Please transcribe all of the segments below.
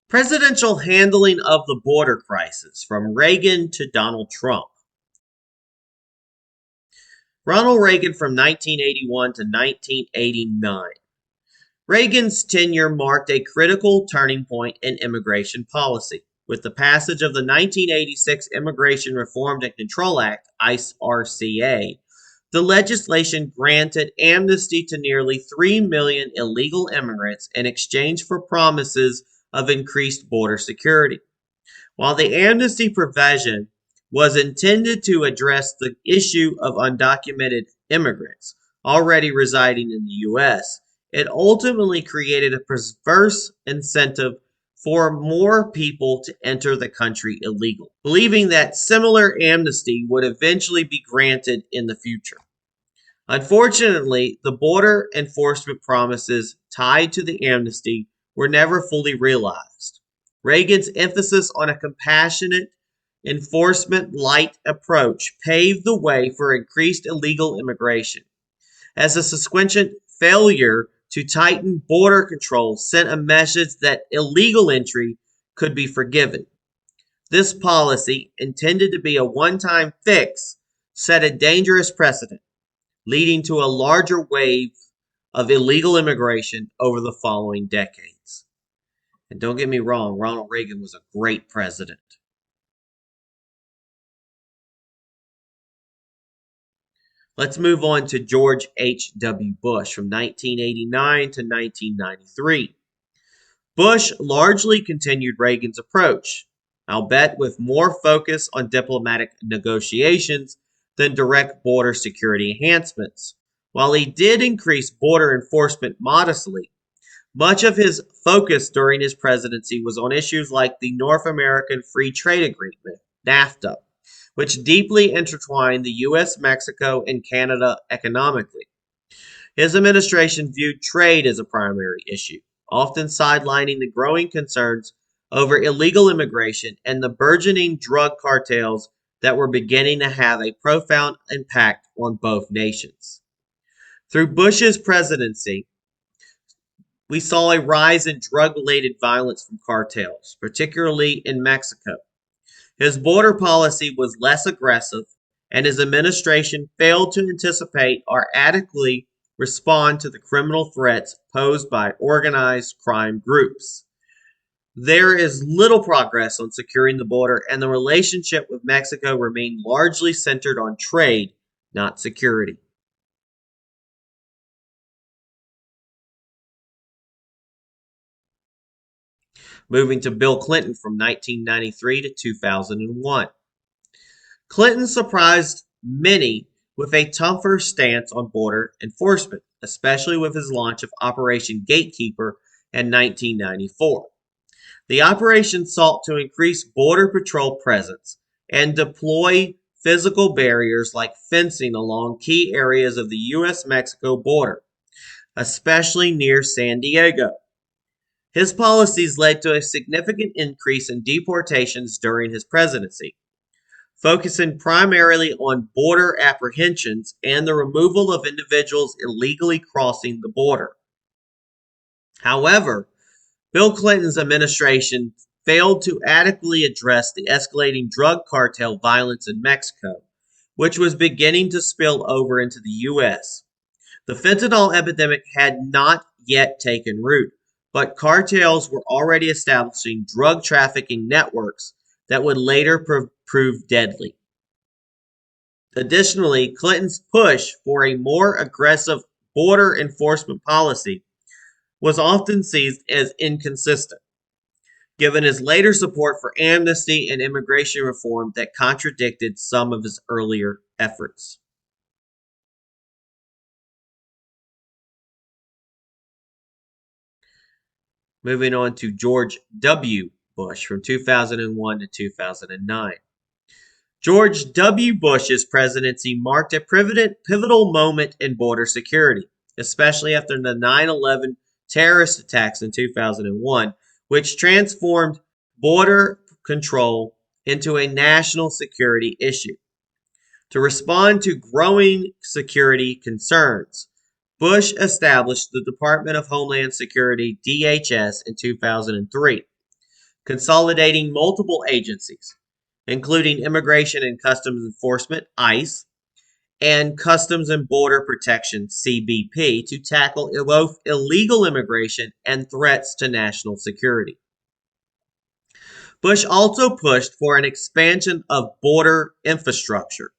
Presidential handling of the border crisis from Reagan to Donald Trump. Ronald Reagan from 1981 to 1989. Reagan's tenure marked a critical turning point in immigration policy. With the passage of the 1986 Immigration Reform and Control Act, IRCA, the legislation granted amnesty to nearly 3 million illegal immigrants in exchange for promises of increased border security. While the amnesty provision was intended to address the issue of undocumented immigrants already residing in the U.S., it ultimately created a perverse incentive for more people to enter the country illegal, believing that similar amnesty would eventually be granted in the future. Unfortunately, the border enforcement promises tied to the amnesty were never fully realized. Reagan's emphasis on a compassionate, enforcement light approach paved the way for increased illegal immigration, as a subsequent failure to tighten border control sent a message that illegal entry could be forgiven. This policy, intended to be a one-time fix, set a dangerous precedent, leading to a larger wave of illegal immigration over the following decades. And don't get me wrong, Ronald Reagan was a great president. Let's move on to George H.W. Bush from 1989 to 1993. Bush largely continued Reagan's approach, albeit with more focus on diplomatic negotiations than direct border security enhancements. While he did increase border enforcement modestly, much of his focus during his presidency was on issues like the North American Free Trade Agreement, NAFTA, which deeply intertwined the U.S., Mexico, and Canada economically. His administration viewed trade as a primary issue, often sidelining the growing concerns over illegal immigration and the burgeoning drug cartels that were beginning to have a profound impact on both nations. Through Bush's presidency, we saw a rise in drug-related violence from cartels, particularly in Mexico. His border policy was less aggressive, and his administration failed to anticipate or adequately respond to the criminal threats posed by organized crime groups. There is little progress on securing the border, and the relationship with Mexico remained largely centered on trade, not security. Moving to Bill Clinton from 1993 to 2001. Clinton surprised many with a tougher stance on border enforcement, especially with his launch of Operation Gatekeeper in 1994. The operation sought to increase Border Patrol presence and deploy physical barriers like fencing along key areas of the U.S.-Mexico border, especially near San Diego. His policies led to a significant increase in deportations during his presidency, focusing primarily on border apprehensions and the removal of individuals illegally crossing the border. However, Bill Clinton's administration failed to adequately address the escalating drug cartel violence in Mexico, which was beginning to spill over into the U.S. The fentanyl epidemic had not yet taken root, but cartels were already establishing drug trafficking networks that would later prove deadly. Additionally, Clinton's push for a more aggressive border enforcement policy was often seen as inconsistent, given his later support for amnesty and immigration reform that contradicted some of his earlier efforts. Moving on to George W. Bush from 2001 to 2009. George W. Bush's presidency marked a pivotal moment in border security, especially after the 9/11 terrorist attacks in 2001, which transformed border control into a national security issue. To respond to growing security concerns, Bush established the Department of Homeland Security, DHS, in 2003. consolidating multiple agencies, including Immigration and Customs Enforcement, ICE, and Customs and Border Protection, CBP, to tackle both illegal immigration and threats to national security. Bush also pushed for an expansion of border infrastructure,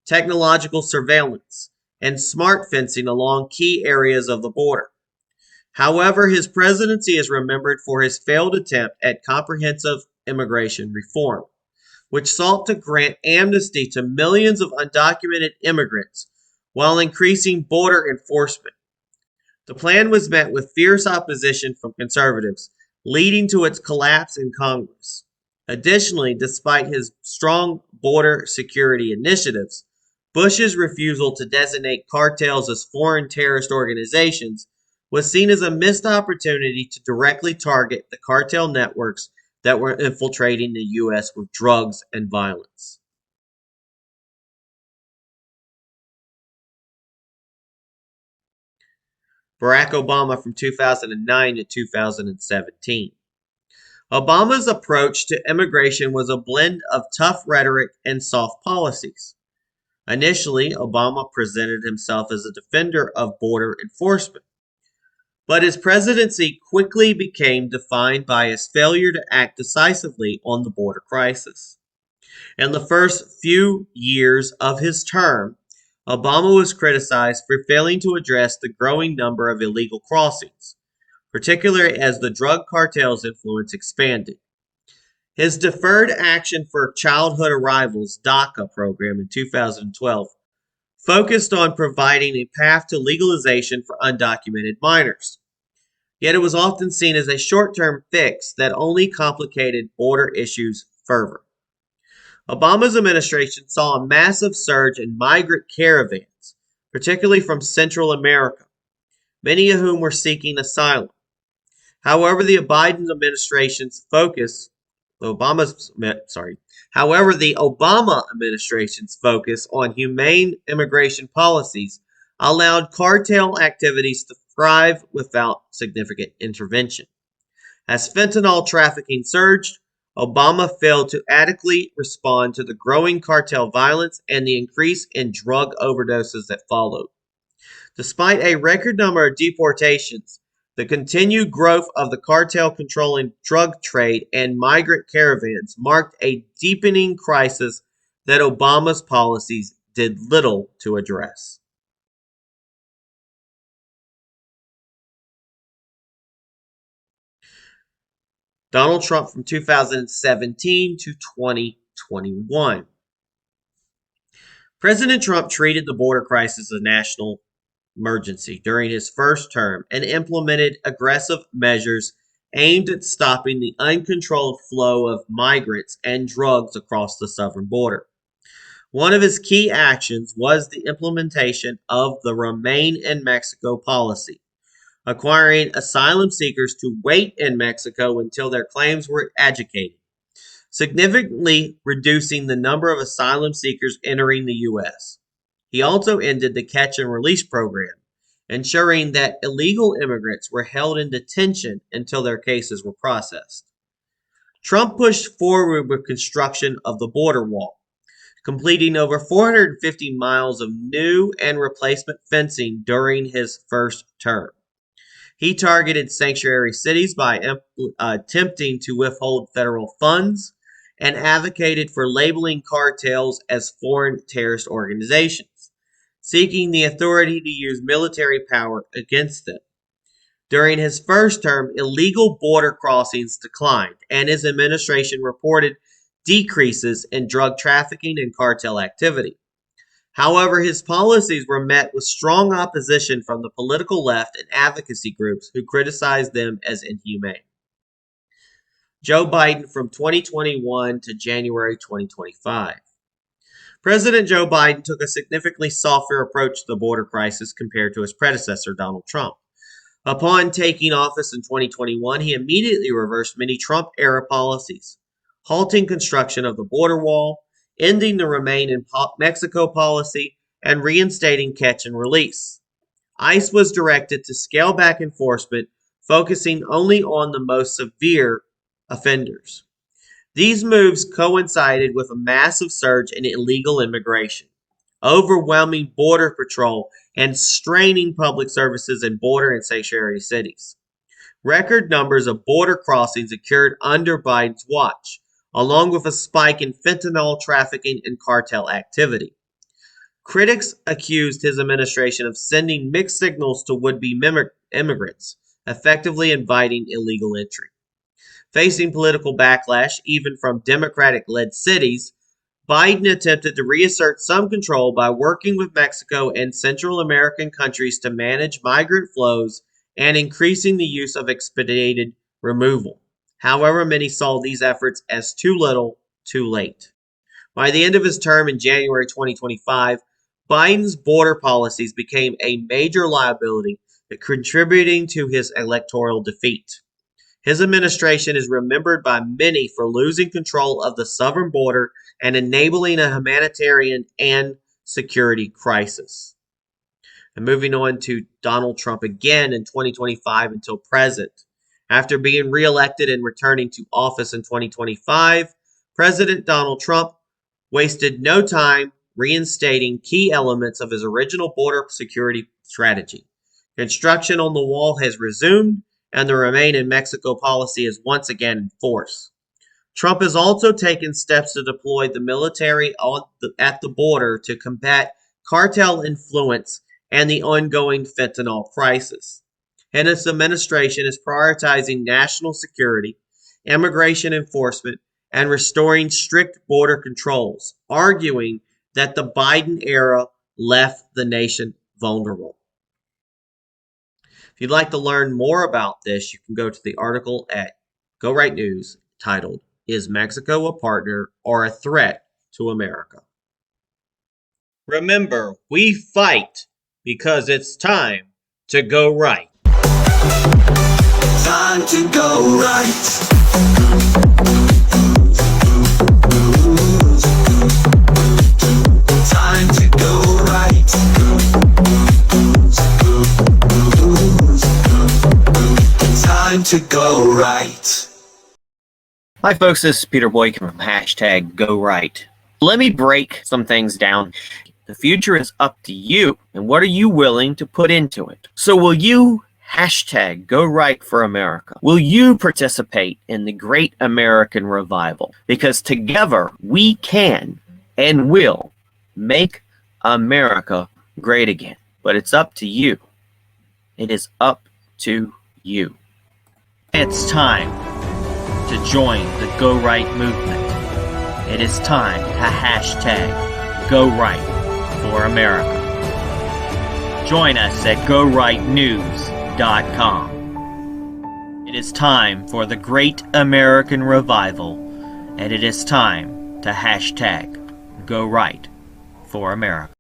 technological surveillance, and smart fencing along key areas of the border. However, his presidency is remembered for his failed attempt at comprehensive immigration reform, which sought to grant amnesty to millions of undocumented immigrants while increasing border enforcement. The plan was met with fierce opposition from conservatives, leading to its collapse in Congress. Additionally, despite his strong border security initiatives, Bush's refusal to designate cartels as foreign terrorist organizations was seen as a missed opportunity to directly target the cartel networks that were infiltrating the U.S. with drugs and violence. Barack Obama from 2009 to 2017. Obama's approach to immigration was a blend of tough rhetoric and soft policies. Initially, Obama presented himself as a defender of border enforcement, but his presidency quickly became defined by his failure to act decisively on the border crisis. In the first few years of his term, Obama was criticized for failing to address the growing number of illegal crossings, particularly as the drug cartel's influence expanded. His Deferred Action for Childhood Arrivals (DACA) program in 2012 focused on providing a path to legalization for undocumented minors. Yet it was often seen as a short-term fix that only complicated border issues further. Obama's administration saw a massive surge in migrant caravans, particularly from Central America, many of whom were seeking asylum. However, the Biden administration's focus, However, the Obama administration's focus on humane immigration policies allowed cartel activities to thrive without significant intervention. As fentanyl trafficking surged, Obama failed to adequately respond to the growing cartel violence and the increase in drug overdoses that followed. Despite a record number of deportations, the continued growth of the cartel controlling drug trade and migrant caravans marked a deepening crisis that Obama's policies did little to address. Donald Trump from 2017 to 2021. President Trump treated the border crisis as a national emergency during his first term and implemented aggressive measures aimed at stopping the uncontrolled flow of migrants and drugs across the southern border. One of his key actions was the implementation of the Remain in Mexico policy, requiring asylum seekers to wait in Mexico until their claims were adjudicated, significantly reducing the number of asylum seekers entering the U.S. He also ended the catch and release program, ensuring that illegal immigrants were held in detention until their cases were processed. Trump pushed forward with construction of the border wall, completing over 450 miles of new and replacement fencing during his first term. He targeted sanctuary cities by attempting to withhold federal funds and advocated for labeling cartels as foreign terrorist organizations, seeking the authority to use military power against them. During his first term, illegal border crossings declined, and his administration reported decreases in drug trafficking and cartel activity. However, his policies were met with strong opposition from the political left and advocacy groups who criticized them as inhumane. Joe Biden from 2021 to January 2025. President Joe Biden took a significantly softer approach to the border crisis compared to his predecessor, Donald Trump. Upon taking office in 2021, he immediately reversed many Trump-era policies, halting construction of the border wall, ending the Remain in Mexico policy, and reinstating catch and release. ICE was directed to scale back enforcement, focusing only on the most severe offenders. These moves coincided with a massive surge in illegal immigration, overwhelming border patrol, and straining public services in border and sanctuary cities. Record numbers of border crossings occurred under Biden's watch, along with a spike in fentanyl trafficking and cartel activity. Critics accused his administration of sending mixed signals to would-be immigrants, effectively inviting illegal entry. Facing political backlash, even from Democratic-led cities, Biden attempted to reassert some control by working with Mexico and Central American countries to manage migrant flows and increasing the use of expedited removal. However, many saw these efforts as too little, too late. By the end of his term in January 2025, Biden's border policies became a major liability, contributing to his electoral defeat. His administration is remembered by many for losing control of the southern border and enabling a humanitarian and security crisis. And moving on to Donald Trump again in 2025 until present. After being reelected and returning to office in 2025, President Donald Trump wasted no time reinstating key elements of his original border security strategy. Construction on the wall has resumed, and the Remain in Mexico policy is once again in force. Trump has also taken steps to deploy the military at the border to combat cartel influence and the ongoing fentanyl crisis. And his administration is prioritizing national security, immigration enforcement, and restoring strict border controls, arguing that the Biden era left the nation vulnerable. If you'd like to learn more about this, you can go to the article at Go Right News titled, "Is Mexico a Partner or a Threat to America?" Remember, we fight because it's time to go right. Time to go right. Time to go right. Time to go right. Hi folks, this is Peter Boykin from #GoRight. Let me break some things down. The future is up to you, and what are you willing to put into it? So will you #GoRight for America? Will you participate in the great American revival? Because together we can and will make America great again. But it's up to you. It is up to you. It's time to join the Go Right movement. It is time to #GoRight for America. Join us at GoRightNews.com. It is time for the great American revival, and it is time to #GoRight for America.